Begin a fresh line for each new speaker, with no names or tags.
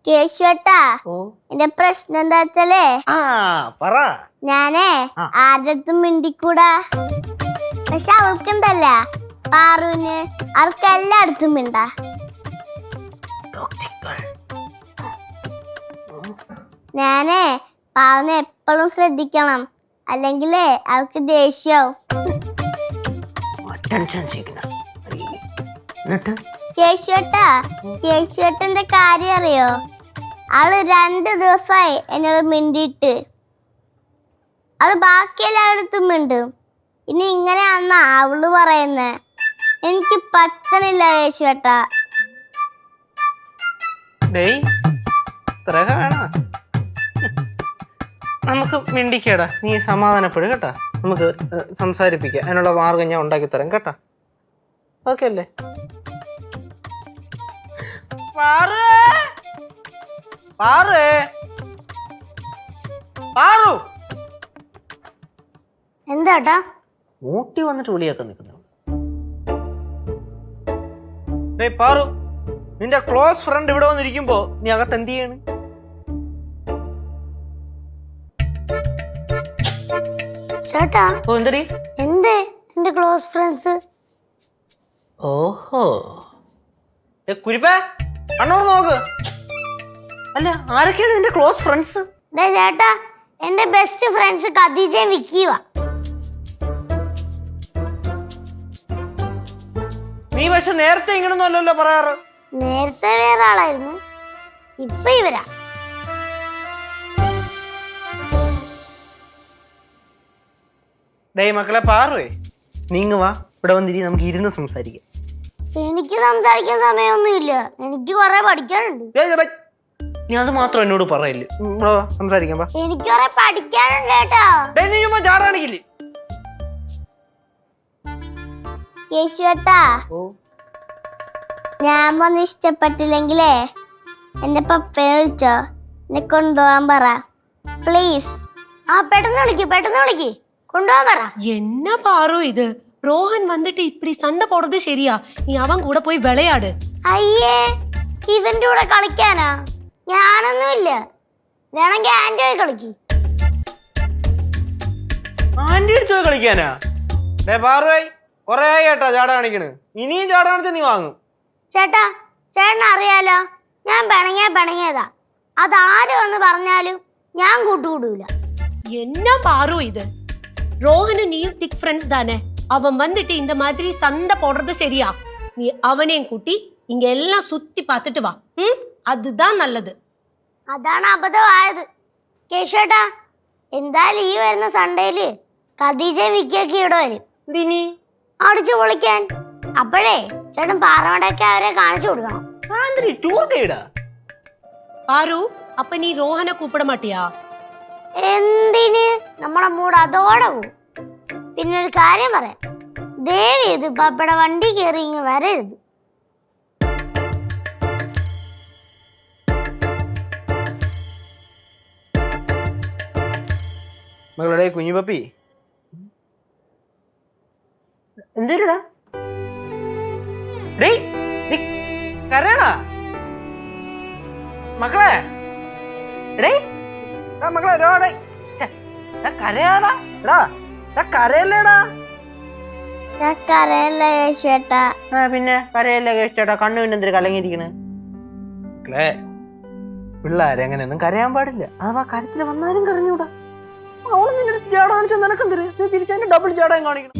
കേശുവേട്ടാ, എന്റെ പ്രശ്നം എന്താ വെച്ചാലേ ഞാനേ ആരുടെ അടുത്തും മിണ്ടിക്കൂടാ. പക്ഷെ അവൾക്കുണ്ടല്ല പാറുവിന്, അവർക്ക് എല്ലായിടത്തും മിണ്ടാ. ഞാനേ പാവിനെ എപ്പോഴും ശ്രദ്ധിക്കണം, അല്ലെങ്കിലേ അവൾക്ക് ദേഷ്യാവും. കേശുവേട്ടന്റെ കാര്യം അറിയോ? അവള് 2 ദിവസമായി എന്നോട് മിണ്ടിയിട്ട്. അവള് ബാക്കി എല്ലായിടത്തും മിണ്ടും. ഇനി ഇങ്ങനെയാന്നാ അവള് പറയുന്നേ. എനിക്ക് പറ്റണില്ല കേശുവേട്ടാ.
നമുക്ക് മിണ്ടിക്കേടാ, നീ സമാധാനപ്പെടും കേട്ടാ. നമുക്ക് സംസാരിപ്പിക്കാം, അതിനുള്ള മാർഗം ഞാൻ ഉണ്ടാക്കി തരാം കേട്ടാ. ഓക്കെ അല്ലേ?
എന്താട്ടാ
ഊട്ടി വന്നിട്ട് വിളിയാക്കാൻ നിൽക്കുന്നു. പാറു, നിന്റെ ക്ലോസ് ഫ്രണ്ട് ഇവിടെ വന്നിരിക്കുമ്പോ നീ അകത്ത് എന്ത് ചെയ്യാണ്?
ചേട്ടാ
എന്തടി
എന്തേ എന്റെ ക്ലോസ് ഫ്രണ്ട്സ്?
ഓഹോ, കുരിപ്പ അണ്ണോർ നോക്ക്. അല്ല, ആരൊക്കെയാണ് നിന്റെ ക്ലോസ് ഫ്രണ്ട്സ്?
ചേട്ടാ, എന്റെ ബെസ്റ്റ് ഫ്രണ്ട്സ് ഖദീജയും വിക്കിയുവാ.
നീ പക്ഷെ നേരത്തെ ഇങ്ങനൊന്നും അല്ലല്ലോ പറയാറ്.
നേരത്തെ വേറെ ആളായിരുന്നു, ഇപ്പൊ ഇവരാ.
മക്കളെ പാറുവേ, നീങ്ങ വാ, ഇവിടെ വന്നിരി, നമുക്ക് ഇരുന്ന് സംസാരിക്കാം.
എനിക്ക് സംസാരിക്കാൻ സമയമൊന്നുമില്ല, എനിക്ക് കുറെ പഠിക്കാനുണ്ട്.
നീ അത് മാത്രം എന്നോട് പറയില്ലേ, സംസാരിക്കാം.
എനിക്ക് കുറെ പഠിക്കാനുണ്ട് കേട്ടോ. കേശുവേട്ടാ, ഞാൻ വന്ന് ഇഷ്ടപ്പെട്ടില്ലെങ്കിലേ എന്റെ പപ്പയെ വിളിച്ചോ, എന്നെ കൊണ്ടുപോകാൻ പറ പ്ലീസ്. പെട്ടെന്ന് വിളിക്ക്, കൊണ്ടുപോകാൻ പറ.
என்ன பாரு இது? ரோஹன் வந்துட்டு இப்படி சண்டை போடுறது சரியா? நீ அவன் கூட போய் விளையாடு.
അയ്യേ, ഇവന്റെ കൂടെ കളിക്കാനാ? ഞാനൊന്നുമില്ല, വേണമെങ്കിൽ ആന്റി പോയി കളിക്ക്.
ആന്റി അടുത്ത് പോയി കളിക്കാനാ? കൊറേ കേട്ടാ ചാട കാണിക്കണ്. ഇനിയും ചാട കാണിച്ച നീ വാങ്ങും.
ചേട്ടാ, ചേട്ടന് അറിയാലോ ഞാൻ പിണങ്ങിയതാ. അതാരും ഒന്ന് പറഞ്ഞാലും ഞാൻ കൂട്ടുകൂടൂല.
என்ன பாரு இது? ரோஹனும் நீயும் திக் ஃப்ரெண்ட்ஸ் தானே? அவன் வந்துட்டு இந்த மாதிரி சண்டை போடுறது சரியா? நீ அவனையும் கூட்டி இங்க எல்லாம் சுத்தி பார்த்துட்டு வா. அதுதான் நல்லது.
അതാണ് അബദ്ധമായത്. കേശുവേട്ടാ, എന്തായാലും ഈ വരുന്ന സൺഡേയില് ഖദീജയും വിക്കിയൊക്കെ ഇവിടെ വരും. അടിച്ചു പൊളിക്കാൻ. അപ്പോഴേ ചേട്ടൻ പാറമടയൊക്കെ അവരെ കാണിച്ചു കൊടുക്കണം.
பாரு, அப்ப நீ ரோஹனை கூப்பிட மாட்டியா?
എന്തിന്? നമ്മളെ മൂഡ് അതോടെ പോവും. പിന്നെ ഒരു കാര്യം പറയാം, ദേവി ഇത് പപ്പയുടെ വണ്ടി കയറി ഇങ്ങ് വരരുത്.
മകളുടെ കുഞ്ഞു പപ്പി എന്തേടാ കരയണാ മക്കളെ? മക്കളെ കരയാടാ, കരയല്ലേടാ?
കരയല്ല കേശുവേട്ടാ.
പിന്നെ കരയല്ലേ കേശുവേട്ടാ? കണ്ണു പിന്നെ എന്തൊരു കലങ്ങിയിരിക്കണ്? പിള്ളേരെ അങ്ങനെയൊന്നും കരയാൻ പാടില്ല. അഥവാ കരച്ചില് വന്നാലും കരഞ്ഞൂടാ. അവള് നിന്റെ ചാടാ കാണിച്ചാൽ നിനക്കെന്തര്? നീ തിരിച്ചതിന്റെ ഡബിൾ ചാടാൻ കാണിക്കണം.